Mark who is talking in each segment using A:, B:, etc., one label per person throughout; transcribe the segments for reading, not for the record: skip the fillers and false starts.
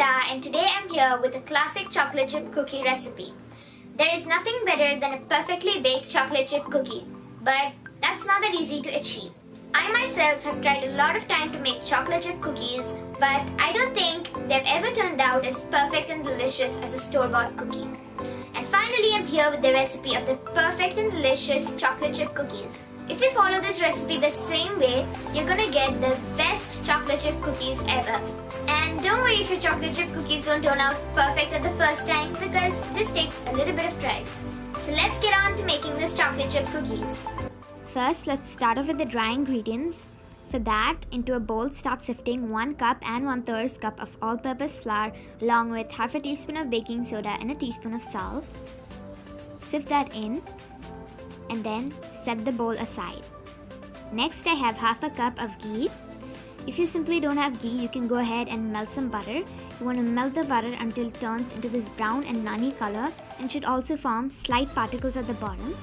A: Nida, and today I'm here with a classic chocolate chip cookie recipe. There is nothing better than a perfectly baked chocolate chip cookie, but that's not that easy to achieve. I myself have tried a lot of time to make chocolate chip cookies, but I don't think they've ever turned out as perfect and delicious as a store-bought cookie. And finally, I'm here with the recipe of the perfect and delicious chocolate chip cookies. If you follow this recipe the same way, you're gonna get the best chocolate chip cookies ever. And don't worry if your chocolate chip cookies don't turn out perfect at the first time, because this takes a little bit of tries. So let's get on to making this chocolate chip cookies. First, let's start off with the dry ingredients. For that, into a bowl, start sifting 1 cup and 1/3 cup of all-purpose flour along with half a teaspoon of baking soda and a teaspoon of salt. Sift that in and then set the bowl aside. Next, I have half a cup of ghee. If you simply don't have ghee, you can go ahead and melt some butter. You want to melt the butter until it turns into this brown and nunny color and should also form slight particles at the bottom.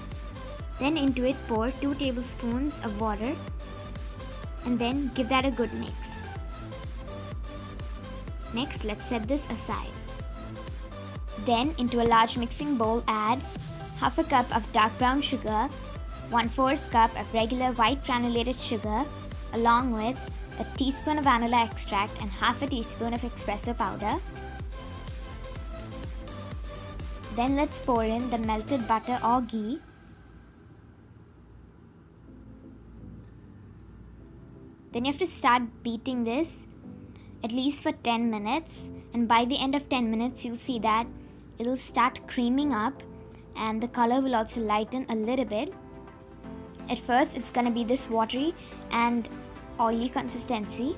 A: Then into it pour 2 tablespoons of water and then give that a good mix. Next, let's set this aside. Then into a large mixing bowl add half a cup of dark brown sugar, 1/4 cup of regular white granulated sugar, along with a teaspoon of vanilla extract and half a teaspoon of espresso powder. Then let's pour in the melted butter or ghee. Then you have to start beating this at least for 10 minutes, and by the end of 10 minutes you'll see that it'll start creaming up and the color will also lighten a little bit. At first it's gonna be this watery and oily consistency,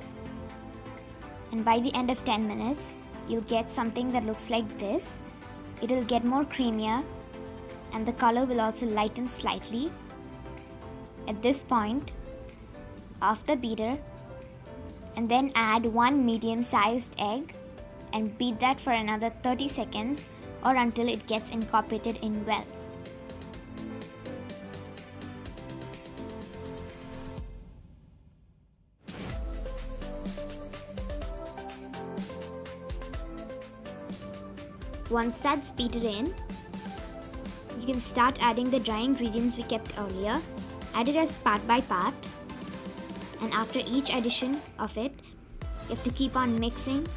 A: and by the end of 10 minutes you'll get something that looks like this. It'll get more creamier and the color will also lighten slightly. At this point, off the beater, and then add 1 medium-sized egg and beat that for another 30 seconds or until it gets incorporated in well. Once that's beaten in, you can start adding the dry ingredients we kept earlier. Add it as part by part, and after each addition of it, you have to keep on mixing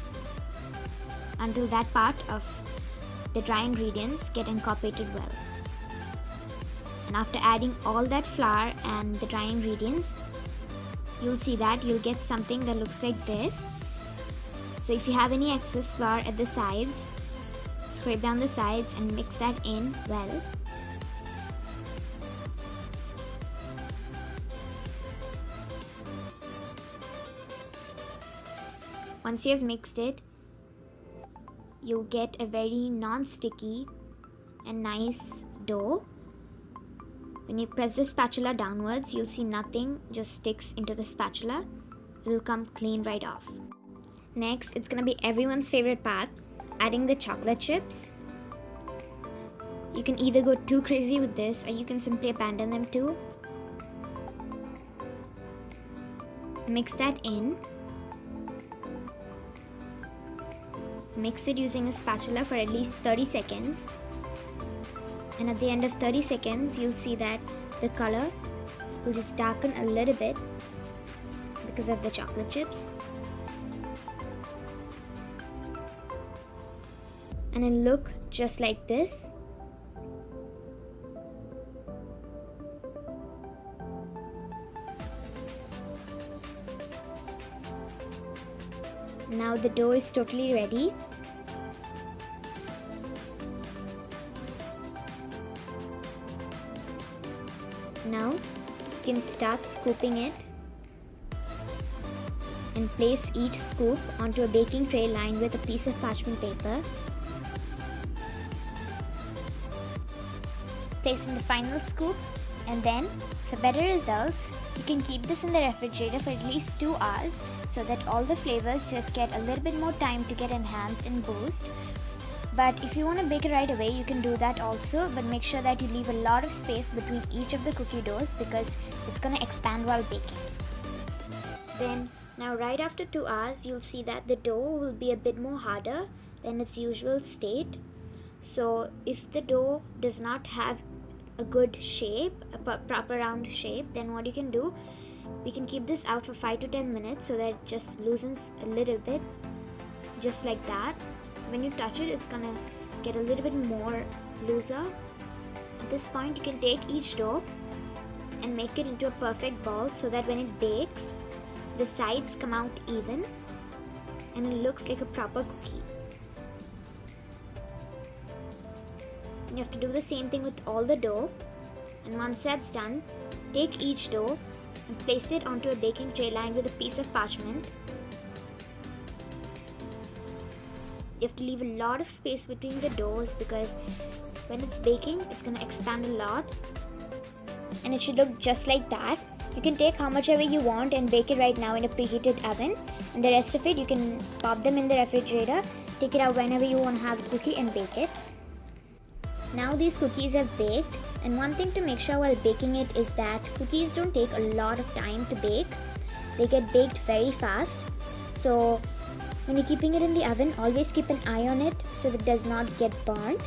A: until that part of the dry ingredients get incorporated well. And after adding all that flour and the dry ingredients, you'll see that you'll get something that looks like this. So if you have any excess flour at the sides, scrape down the sides and mix that in well. Once you have mixed it, you'll get a very non-sticky and nice dough. When you press the spatula downwards, you'll see nothing just sticks into the spatula. It'll come clean right off. Next, it's gonna be everyone's favorite part, adding the chocolate chips. You can either go too crazy with this or you can simply abandon them too. Mix that in. Mix it using a spatula for at least 30 seconds. And at the end of 30 seconds, you'll see that the color will just darken a little bit because of the chocolate chips. And it'll look just like this. Now the dough is totally ready. Now you can start scooping it and place each scoop onto a baking tray lined with a piece of parchment paper. Place in the final scoop, and then for better results, you can keep this in the refrigerator for at least 2 hours so that all the flavors just get a little bit more time to get enhanced and boost. But if you want to bake it right away, you can do that also, but make sure that you leave a lot of space between each of the cookie doughs because it's going to expand while baking. Then
B: Now right after 2 hours, you'll see that the dough will be a bit more harder than its usual state. So if the dough does not have a good shape, a proper round shape, then what you can do, we can keep this out for 5 to 10 minutes so that it just loosens a little bit, just like that. So when you touch it, it's gonna get a little bit more looser. At this point, you can take each dough and make it into a perfect ball so that when it bakes, the sides come out even and it looks like a proper cookie. You have to do the same thing with all the dough, and once that's done, take each dough and place it onto a baking tray lined with a piece of parchment. You have to leave a lot of space between the doughs because when it's baking, it's going to expand a lot, and it should look just like that. You can take how much ever you want and bake it right now in a preheated oven, and the rest of it you can pop them in the refrigerator, take it out whenever you want to have a cookie and bake it. Now these cookies have baked, and one thing to make sure while baking it is that cookies don't take a lot of time to bake. They get baked very fast. So when you're keeping it in the oven, always keep an eye on it so that it does not get burnt.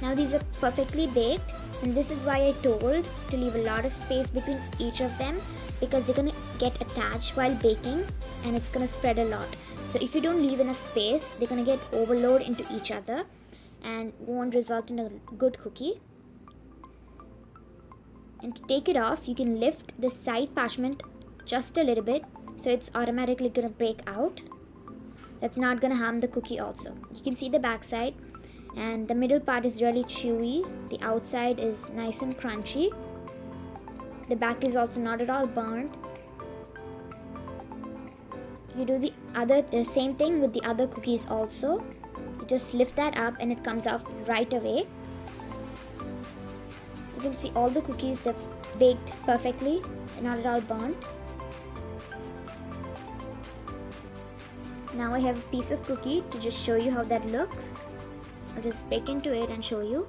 B: Now these are perfectly baked, and this is why I told to leave a lot of space between each of them, because they're going to get attached while baking and it's going to spread a lot. So if you don't leave enough space, they're going to get overload into each other and won't result in a good cookie. And to take it off, you can lift the side parchment just a little bit so it's automatically going to break out. That's not going to harm the cookie also. You can see the back side, and the middle part is really chewy. The outside is nice and crunchy. The back is also not at all burnt. You do the same thing with the other cookies also. You just lift that up and it comes out right away. You can see all the cookies have baked perfectly and not at all burnt. Now I have a piece of cookie to just show you how that looks. I'll just break into it and show you.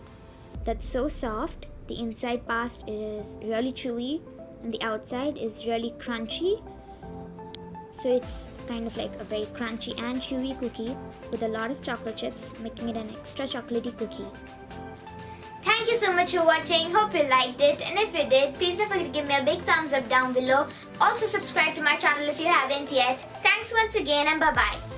B: That's so soft. The inside part is really chewy and the outside is really crunchy. So it's kind of like a very crunchy and chewy cookie with a lot of chocolate chips, making it an extra chocolatey cookie.
A: Thank you so much for watching. Hope you liked it, and if you did, please don't forget to give me a big thumbs up down below. Also subscribe to my channel if you haven't yet. Thanks once again, and bye bye.